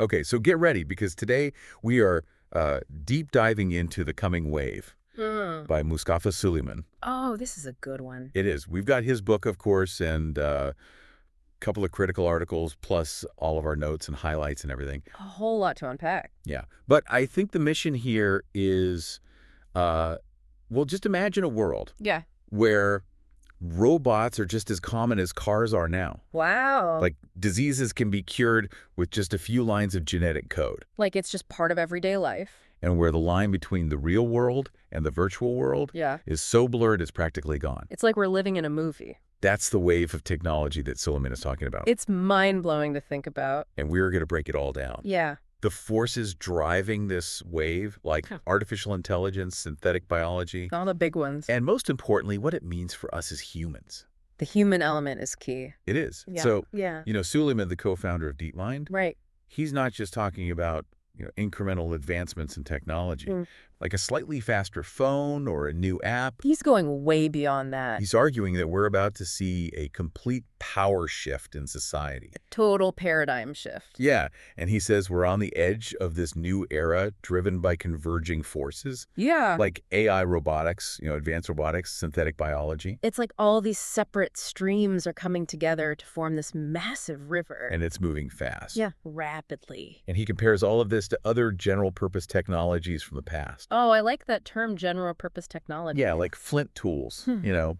Okay, so get ready because today we are deep diving into The Coming Wave by Mustafa Suleyman. Oh, this is a good one. It is. We've got his book, of course, and a couple of critical articles, plus all of our notes and highlights and everything. A whole lot to unpack. Yeah. But I think the mission here is, well, just imagine a world Yeah. where robots are just as common as cars are now. Wow. Like diseases can be cured with just a few lines of genetic code. Like it's just part of everyday life. And where the line between the real world and the virtual world Yeah. is so blurred it's practically gone. It's like we're living in a movie. That's the wave of technology that Suleyman is talking about. It's mind-blowing to think about. And we're going to break it all down. Yeah. The forces driving this wave, like artificial intelligence, synthetic biology, All the big ones. and most importantly, what it means for us as humans. The human element is key. It is. Yeah. So, Yeah. Suleyman, the co-founder of DeepMind, Right. he's not just talking about incremental advancements in technology, like a slightly faster phone or a new app. He's going way beyond that. He's arguing that we're about to see a complete power shift in society. Total paradigm shift. Yeah, and he says we're on the edge of this new era driven by converging forces, Yeah. like AI robotics, advanced robotics, synthetic biology. It's like all these separate streams are coming together to form this massive river. And it's moving fast. Yeah. Rapidly. And he compares all of this to other general-purpose technologies from the past. Oh, I like that term, general purpose technology. Yeah, like flint tools,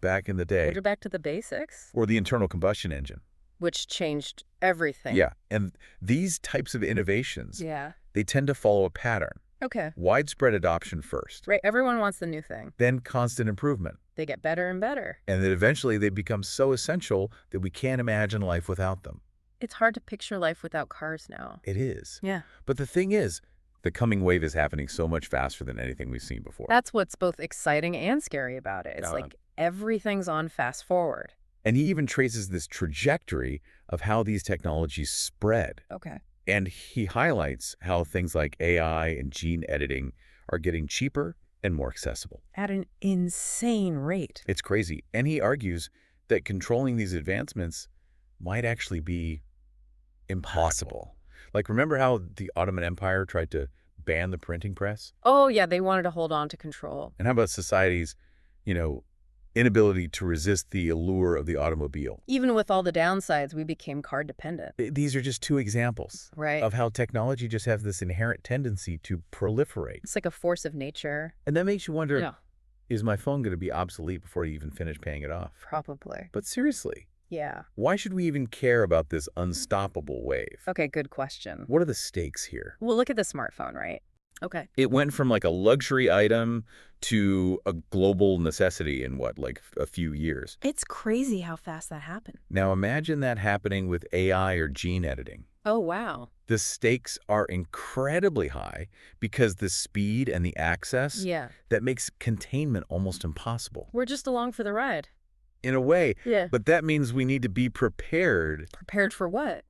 back in the day. We're back to the basics. Or the internal combustion engine. Which changed everything. Yeah, and these types of innovations, Yeah. they tend to follow a pattern. Okay. Widespread adoption first. Right. Everyone wants the new thing. Then constant improvement. They get better and better. And then eventually they become so essential that we can't imagine life without them. It's hard to picture life without cars now. It is. Yeah. But the thing is, the coming wave is happening so much faster than anything we've seen before. That's what's both exciting and scary about it. It's like everything's on fast forward. And he even traces this trajectory of how these technologies spread. Okay. And he highlights how things like AI and gene editing are getting cheaper and more accessible. At an insane rate. It's crazy. And he argues that controlling these advancements might actually be impossible. Like, remember how the Ottoman Empire tried to ban the printing press? Oh, yeah. They wanted to hold on to control. And how about society's, inability to resist the allure of the automobile? Even with all the downsides, we became car dependent. These are just two examples Right. of how technology just has this inherent tendency to proliferate. It's like a force of nature. And that makes you wonder, Yeah. is my phone going to be obsolete before you even finish paying it off? Probably. But seriously, Yeah. why should we even care about this unstoppable wave? Okay, good question. What are the stakes here? Well, look at the smartphone, right? Okay. It went from like a luxury item to a global necessity in a few years. It's crazy how fast that happened. Now imagine that happening with AI or gene editing. Oh, wow. The stakes are incredibly high because the speed and the access Yeah. that makes containment almost impossible. We're just along for the ride. In a way, Yeah. but that means we need to be prepared Prepared for what?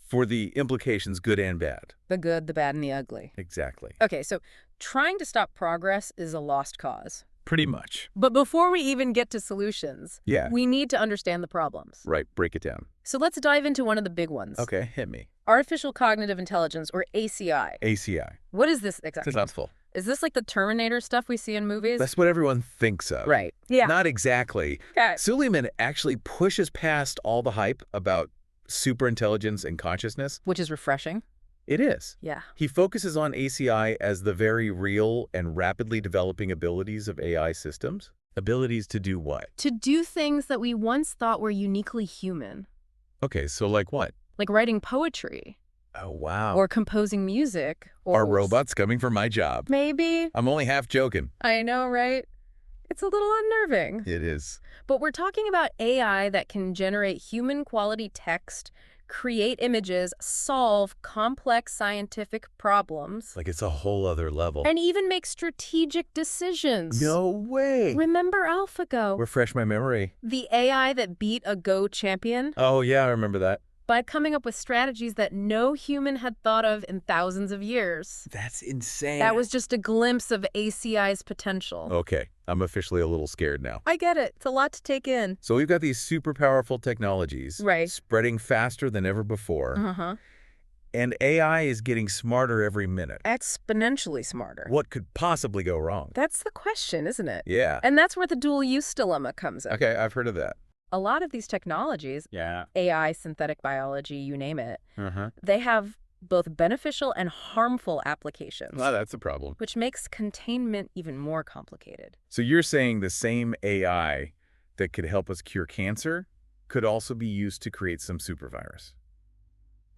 for the implications, good and bad. The good, the bad, and the ugly. Exactly. Okay, so trying to stop progress is a lost cause. Pretty much. But before we even get to solutions, Yeah. we need to understand the problems. Right, break it down. So let's dive into one of the big ones. Okay, hit me. Artificial cognitive intelligence, or ACI. ACI. What is this exactly? It's a mouthful. Is this like the Terminator stuff we see in movies? That's what everyone thinks of. Right. Yeah. Not exactly. Okay. Suleyman actually pushes past all the hype about superintelligence and consciousness. Which is refreshing. It is. Yeah. He focuses on ACI as the very real and rapidly developing abilities of AI systems. Abilities to do what? To do things that we once thought were uniquely human. Okay, so like what? Like writing poetry. Oh, wow. Or composing music. Or Are robots coming for my job? Maybe. I'm only half joking. I know, right? It's a little unnerving. It is. But we're talking about AI that can generate human-quality text, create images, solve complex scientific problems, Like it's a whole other level. and even make strategic decisions. No way. Remember AlphaGo, Refresh my memory. the AI that beat a Go champion? Oh, yeah, I remember that. By coming up with strategies that no human had thought of in thousands of years. That's insane. That was just a glimpse of ACI's potential. Okay, I'm officially a little scared now. I get it. It's a lot to take in. So we've got these super powerful technologies Right. spreading faster than ever before. Uh-huh. And AI is getting smarter every minute. Exponentially smarter. What could possibly go wrong? That's the question, isn't it? Yeah. And that's where the dual-use dilemma comes in. Okay, I've heard of that. A lot of these technologies, Yeah. AI, synthetic biology, you name it, Uh-huh. they have both beneficial and harmful applications, Well, that's a problem. which makes containment even more complicated. So you're saying the same AI that could help us cure cancer could also be used to create some supervirus.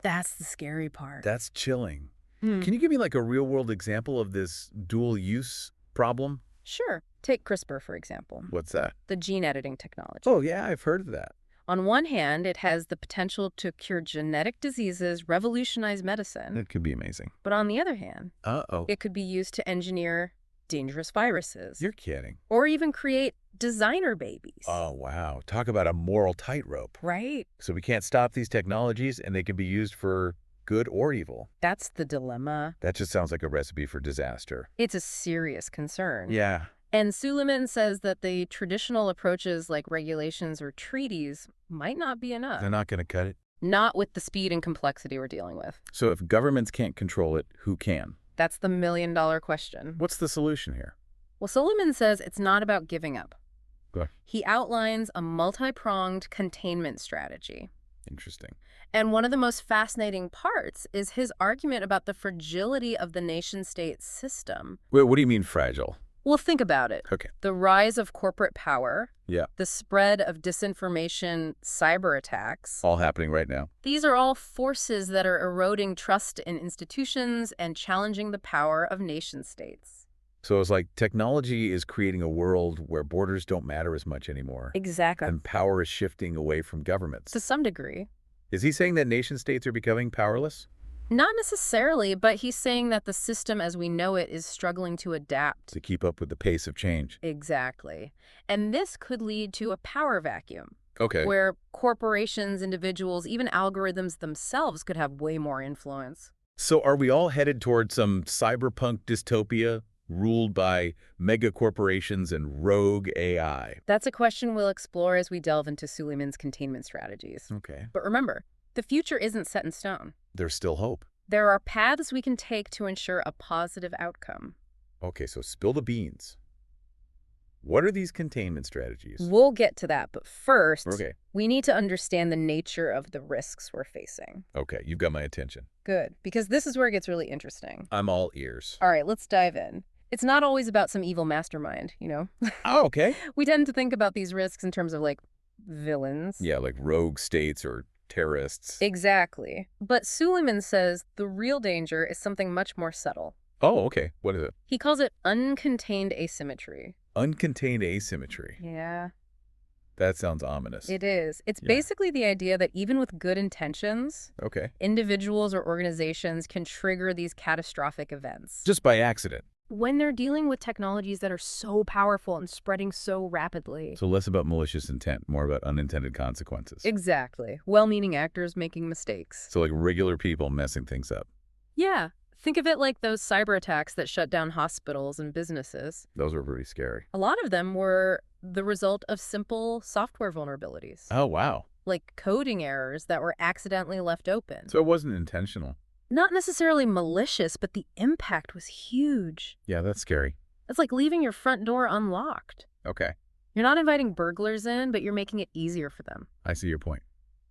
That's the scary part. That's chilling. Hmm. Can you give me like a real-world example of this dual-use problem? Sure. Take CRISPR, for example, What's that? the gene editing technology. Oh, yeah, I've heard of that. On one hand, it has the potential to cure genetic diseases, revolutionize medicine. That could be amazing. But on the other hand, Uh-oh. it could be used to engineer dangerous viruses You're kidding. or even create designer babies. Oh, wow. Talk about a moral tightrope. Right. So we can't stop these technologies, and they can be used for good or evil. That's the dilemma. That just sounds like a recipe for disaster. It's a serious concern. Yeah. And Suleyman says that the traditional approaches like regulations or treaties might not be enough. They're not going to cut it. Not with the speed and complexity we're dealing with. So if governments can't control it, who can? That's the million-dollar question. What's the solution here? Well, Suleyman says it's not about giving up. Good. He outlines a multi-pronged containment strategy. Interesting. And one of the most fascinating parts is his argument about the fragility of the nation-state system. Wait, what do you mean fragile? Well, think about it. Okay. The rise of corporate power, Yeah. the spread of disinformation, cyber attacks. All happening right now. These are all forces that are eroding trust in institutions and challenging the power of nation-states. So it's like technology is creating a world where borders don't matter as much anymore. Exactly. And power is shifting away from governments. To some degree. Is he saying that nation states are becoming powerless? Not necessarily, but he's saying that the system as we know it is struggling to adapt. To keep up with the pace of change. Exactly. And this could lead to a power vacuum, Okay. where corporations, individuals, even algorithms themselves could have way more influence. So are we all headed toward some cyberpunk dystopia ruled by mega corporations and rogue AI? That's a question we'll explore as we delve into Suleyman's containment strategies. Okay. But remember, the future isn't set in stone. There's still hope. There are paths we can take to ensure a positive outcome. Okay, so spill the beans. What are these containment strategies? We'll get to that, but first, Okay. we need to understand the nature of the risks we're facing. Okay, you've got my attention. Good, because this is where it gets really interesting. I'm all ears. All right, let's dive in. It's not always about some evil mastermind, you know? Oh, okay. We tend to think about these risks in terms of, like, villains. Yeah, like rogue states or terrorists. Exactly. But Suleyman says the real danger is something much more subtle. Oh, okay. What is it? He calls it uncontained asymmetry. Uncontained asymmetry. Yeah, That sounds ominous. it is. It's Yeah. basically the idea that even with good intentions, Okay. individuals or organizations can trigger these catastrophic events. Just by accident. When they're dealing with technologies that are so powerful and spreading so rapidly. So less about malicious intent, more about unintended consequences. Exactly. Well-meaning actors making mistakes. So like regular people messing things up. Yeah. Think of it like those cyber attacks that shut down hospitals and businesses. Those were pretty scary. A lot of them were the result of simple software vulnerabilities, Oh, wow. like coding errors that were accidentally left open. So it wasn't intentional. Not necessarily malicious, but the impact was huge. Yeah, that's scary. It's like leaving your front door unlocked. Okay. You're not inviting burglars in, but you're making it easier for them. I see your point.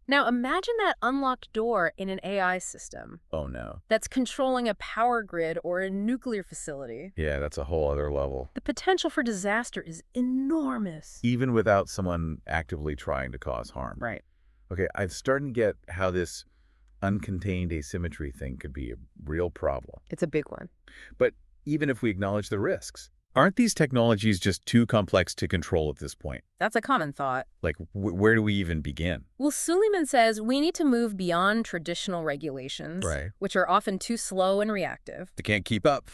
Now imagine that unlocked door in an AI system Oh, no. that's controlling a power grid or a nuclear facility. Yeah, that's a whole other level. The potential for disaster is enormous. Even without someone actively trying to cause harm. Right. Okay, I'm starting to get how this uncontained asymmetry thing could be a real problem. It's a big one. But even if we acknowledge the risks, aren't these technologies just too complex to control at this point? That's a common thought. Like, where do we even begin? Well, Suleyman says we need to move beyond traditional regulations, Right. which are often too slow and reactive. They can't keep up.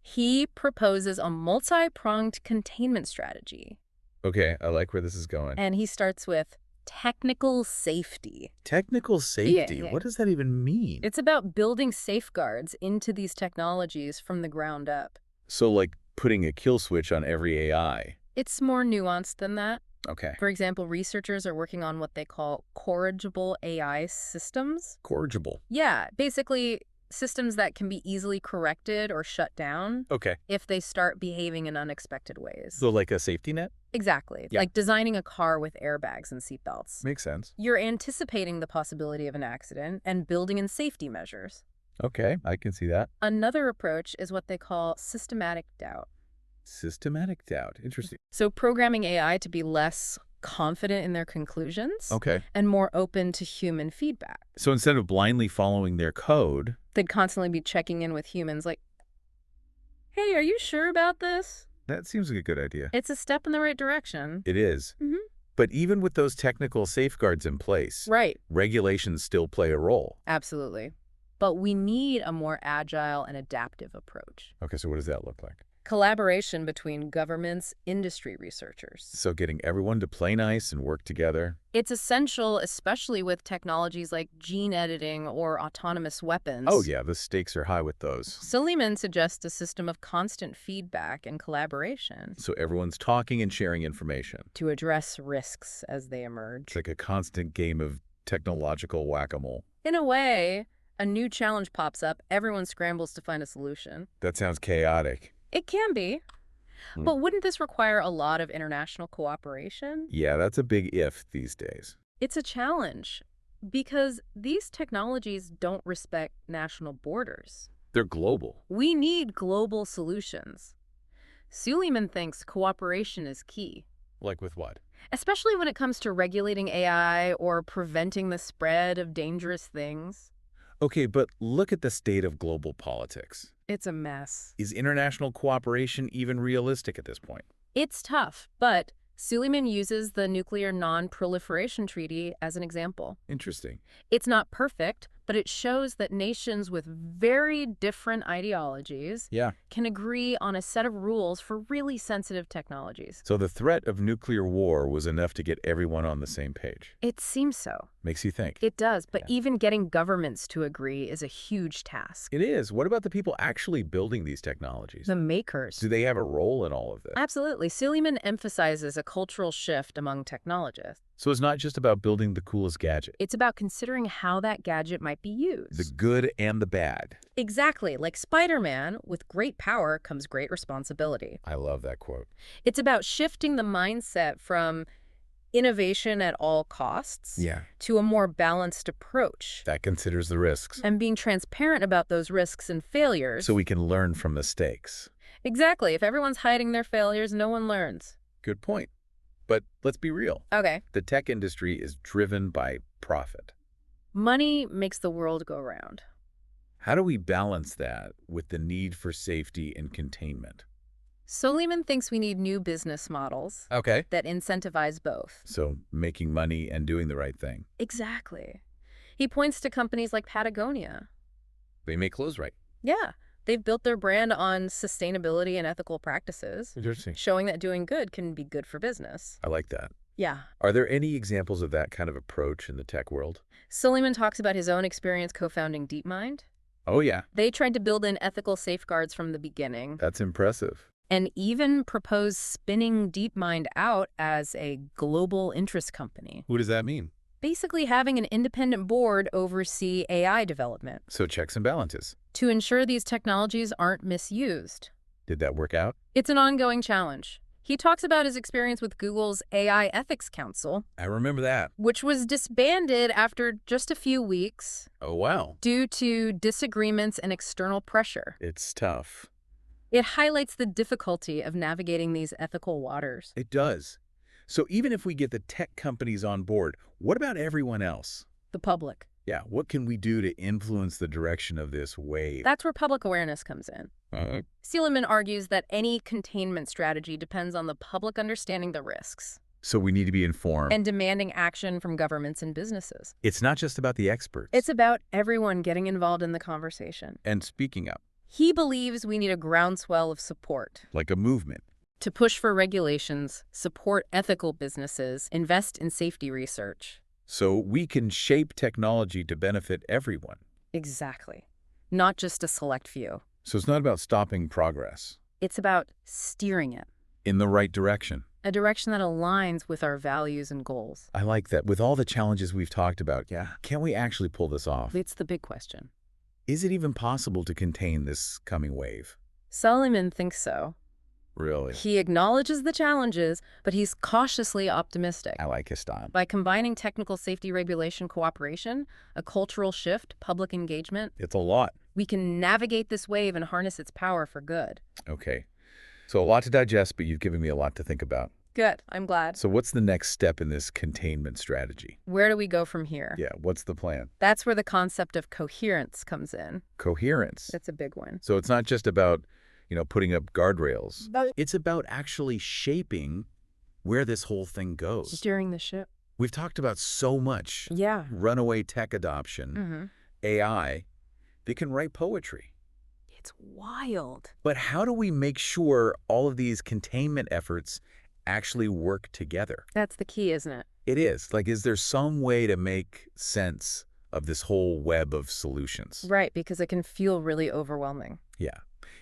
He proposes a multi-pronged containment strategy, Okay, I like where this is going. and he starts with technical safety. Technical safety, yeah. what does that even mean? It's about building safeguards into these technologies from the ground up. So like putting a kill switch on every AI. It's more nuanced than that. Okay. For example, researchers are working on what they call corrigible AI systems. Corrigible. Yeah, basically systems that can be easily corrected or shut down Okay. if they start behaving in unexpected ways. So like a safety net? Exactly, Yeah. like designing a car with airbags and seatbelts. Makes sense. You're anticipating the possibility of an accident and building in safety measures. Okay, I can see that. Another approach is what they call systematic doubt. Systematic doubt. Interesting. So programming AI to be less confident in their conclusions Okay. and more open to human feedback. So instead of blindly following their code, They'd constantly be checking in with humans like, hey, are you sure about this? that seems like a good idea. It's a step in the right direction. It is. Mhm. But even with those technical safeguards in place, Right. regulations still play a role. Absolutely. But we need a more agile and adaptive approach. Okay, so what does that look like? Collaboration between governments, industry researchers. So getting everyone to play nice and work together. It's essential, especially with technologies like gene editing or autonomous weapons. Oh yeah, the stakes are high with those. Suleyman suggests a system of constant feedback and collaboration So everyone's talking and sharing information. to address risks as they emerge. It's like a constant game of technological whack-a-mole. In a way, a new challenge pops up, everyone scrambles to find a solution. That sounds chaotic. It can be, Hmm. but wouldn't this require a lot of international cooperation? Yeah, that's a big if these days. It's a challenge because these technologies don't respect national borders. They're global. We need global solutions. Suleyman thinks cooperation is key, Like with what? especially when it comes to regulating AI or preventing the spread of dangerous things. Okay, but look at the state of global politics. It's a mess. Is international cooperation even realistic at this point? It's tough, but Suleyman uses the Nuclear Non-Proliferation Treaty as an example. Interesting. It's not perfect, but it shows that nations with very different ideologies Yeah. can agree on a set of rules for really sensitive technologies. So the threat of nuclear war was enough to get everyone on the same page. It seems so. Makes you think. It does, but Yeah. even getting governments to agree is a huge task. It is. What about the people actually building these technologies? The makers. Do they have a role in all of this? Absolutely. Suleyman emphasizes a cultural shift among technologists. So it's not just about building the coolest gadget. It's about considering how that gadget might be used. The good and the bad. Exactly. Like Spider-Man, with great power comes great responsibility. I love that quote. It's about shifting the mindset from innovation at all costs Yeah. to a more balanced approach That considers the risks. and being transparent about those risks and failures. So we can learn from mistakes. Exactly. If everyone's hiding their failures, no one learns. Good point. But let's be real. Okay. The tech industry is driven by profit. Money makes the world go round. How do we balance that with the need for safety and containment? Suleyman thinks we need new business models Okay. that incentivize both. So making money and doing the right thing. Exactly. He points to companies like Patagonia. They make clothes right. Yeah, they've built their brand on sustainability and ethical practices, Interesting. showing that doing good can be good for business. I like that. Yeah. Are there any examples of that kind of approach in the tech world? Suleyman talks about his own experience co-founding DeepMind. Oh, yeah. They tried to build in ethical safeguards from the beginning That's impressive. and even proposed spinning DeepMind out as a global interest company, What does that mean? basically having an independent board oversee AI development So checks and balances. to ensure these technologies aren't misused. Did that work out? It's an ongoing challenge. He talks about his experience with Google's AI Ethics Council, I remember that. which was disbanded after just a few weeks Oh, wow. due to disagreements and external pressure. It's tough. It highlights the difficulty of navigating these ethical waters. It does. So even if we get the tech companies on board, what about everyone else? The public. Yeah, what can we do to influence the direction of this wave? That's where public awareness comes in. Suleyman argues that any containment strategy depends on the public understanding the risks So we need to be informed. and demanding action from governments and businesses. It's not just about the experts. It's about everyone getting involved in the conversation. And speaking up, He believes we need a groundswell of support like a movement. to push for regulations, support ethical businesses, invest in safety research. So we can shape technology to benefit everyone. Exactly. Not just a select few. So it's not about stopping progress It's about steering it. in the right direction. A direction that aligns with our values and goals. I like that. With all the challenges we've talked about, yeah, can we actually pull this off? It's the big question. Is it even possible to contain this coming wave? Suleyman thinks so. Really? He acknowledges the challenges, but he's cautiously optimistic. I like his style. By combining technical safety regulation cooperation, a cultural shift, public engagement, It's a lot. we can navigate this wave and harness its power for good. Okay. So a lot to digest, but you've given me a lot to think about. Good. I'm glad. So what's the next step in this containment strategy? Where do we go from here? Yeah, what's the plan? That's where the concept of coherence comes in. Coherence. It's a big one. So it's not just about, putting up guardrails. It's about actually shaping where this whole thing goes. Steering the ship. We've talked about so much. Yeah. Runaway tech adoption, AI. They can write poetry. It's wild. But how do we make sure all of these containment efforts actually work together? That's the key, isn't it? It is. Is there some way to make sense of this whole web of solutions? Right, because it can feel really overwhelming. Yeah.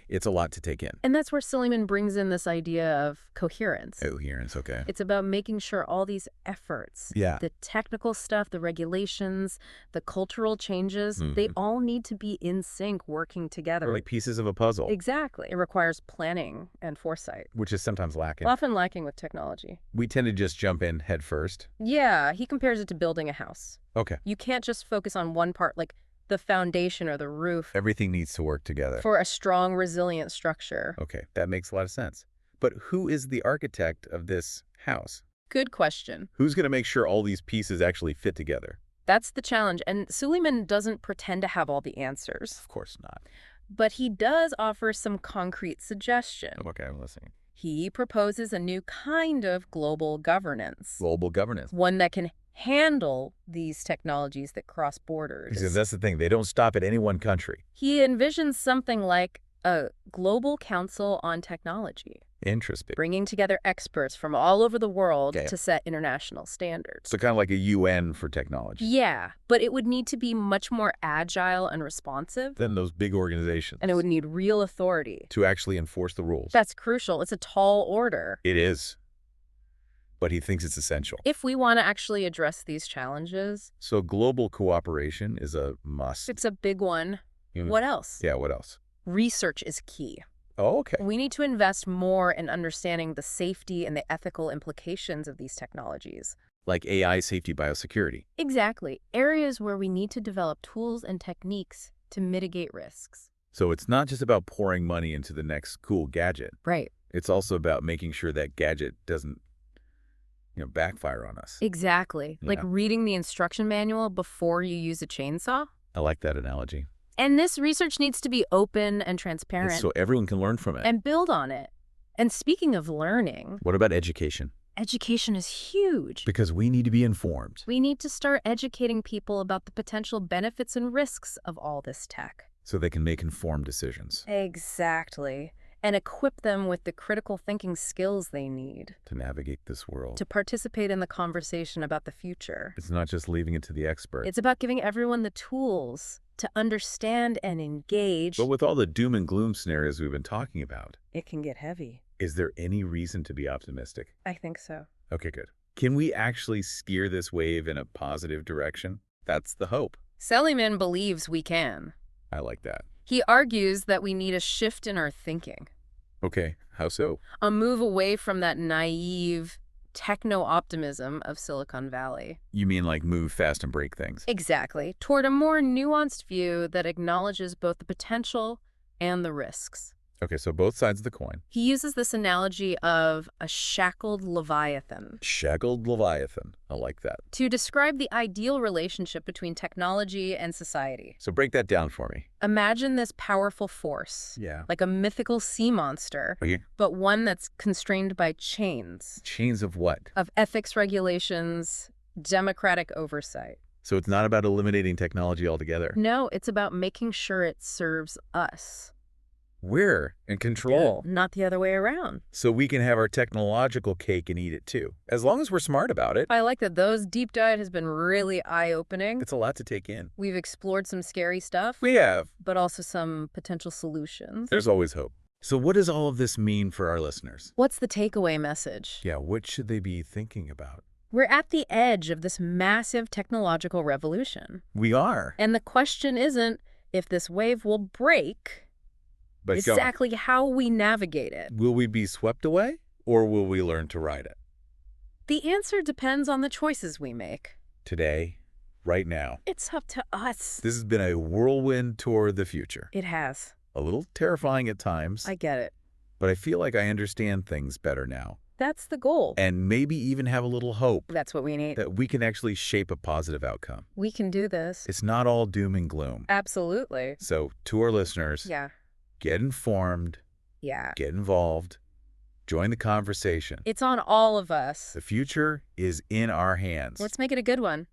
It's a lot to take in. And that's where Suleyman brings in this idea of coherence. Coherence, okay. It's about making sure all these efforts, Yeah. the technical stuff, the regulations, the cultural changes, they all need to be in sync, working together. Or like pieces of a puzzle. Exactly. It requires planning and foresight. Which is sometimes lacking. Often lacking with technology. We tend to just jump in head first. Yeah, he compares it to building a house. Okay. You can't just focus on one part, like the foundation or the roof, Everything needs to work together. for a strong, resilient structure. Okay, that makes a lot of sense. But who is the architect of this house? Good question. Who's going to make sure all these pieces actually fit together? That's the challenge. And Suleyman doesn't pretend to have all the answers, Of course not. but he does offer some concrete suggestion. Okay, I'm listening. He proposes a new kind of global governance, Global governance. one that can handle these technologies that cross borders. Because that's the thing. They don't stop at any one country. He envisions something like a global council on technology, Interesting. bringing together experts from all over the world Okay. to set international standards. So kind of like a UN for technology. Yeah, but it would need to be much more agile and responsive, Than those big organizations. and it would need real authority. to actually enforce the rules. That's crucial. It's a tall order. It is. But he thinks it's essential. If we want to actually address these challenges, So global cooperation is a must. it's a big one. Mm. What else? Yeah, what else? Research is key. Oh, okay. We need to invest more in understanding the safety and the ethical implications of these technologies. Like AI safety biosecurity. Exactly. Areas where we need to develop tools and techniques to mitigate risks. So it's not just about pouring money into the next cool gadget. Right. It's also about making sure that gadget doesn't, backfire on us. Exactly. Like Yeah. reading the instruction manual before you use a chainsaw. I like that analogy. And this research needs to be open and transparent So everyone can learn from it. and build on it. And speaking of learning, What about education? education is huge. Because we need to be informed. We need to start educating people about the potential benefits and risks of all this tech. So they can make informed decisions Exactly. And equip them with the critical thinking skills they need to navigate this world. to participate in the conversation about the future. It's not just leaving it to the expert. It's about giving everyone the tools to understand and engage. But with all the doom and gloom scenarios we've been talking about, It can get heavy. is there any reason to be optimistic? I think so. Okay, good. Can we actually steer this wave in a positive direction? That's the hope. Suleyman believes we can. I like that. He argues that we need a shift in our thinking, Okay, how so? a move away from that naive techno-optimism of Silicon Valley. You mean like move fast and break things? Exactly, toward a more nuanced view that acknowledges both the potential and the risks. Okay, so both sides of the coin. He uses this analogy of a shackled leviathan Shackled Leviathan. I like that. to describe the ideal relationship between technology and society. So break that down for me. Imagine this powerful force, Yeah. like a mythical sea monster, Okay. but one that's constrained by chains Chains of what? of ethics regulations, democratic oversight. So it's not about eliminating technology altogether. No, it's about making sure it serves us, We're in control. not the other way around. So we can have our technological cake and eat it too. As long as we're smart about it. I like that those deep dive has been really eye-opening. It's a lot to take in. We've explored some scary stuff, We have. but also some potential solutions. There's always hope. So what does all of this mean for our listeners? What's the takeaway message? Yeah, what should they be thinking about? We're at the edge of this massive technological revolution. We are. And the question isn't if this wave will break, But it's go on. exactly how we navigate it. Will we be swept away, or will we learn to ride it? The answer depends on the choices we make. Today, right now. It's up to us. This has been a whirlwind tour of the future. It has. A little terrifying at times, I get it. but I feel like I understand things better now. That's the goal. And maybe even have a little hope That's what we need. that we can actually shape a positive outcome. We can do this. It's not all doom and gloom. Absolutely. So, to our listeners, Yeah. get informed, Yeah. get involved, join the conversation. It's on all of us. The future is in our hands. Let's make it a good one.